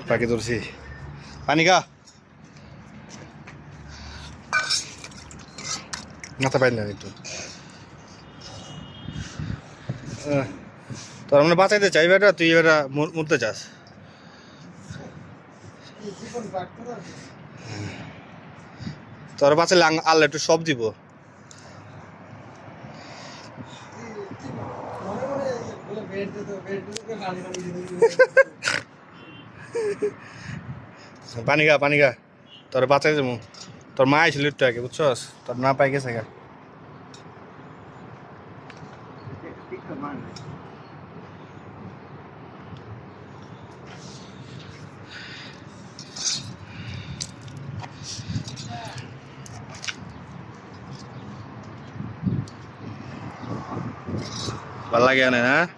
পাখি ধরছি পানি গা মাথা পাই না একটু তোর আমরা বাঁচাইতে চাই বেটা তুই এবার মরতে চাস তোর বাঁচালে আল্লাহ একটু সব দিব পানি গা তোর বাঁচাই যাবো তোর মা আইছিল একটু আগে বুঝছস তোর না পাই গেছে গা ভাল লাগে না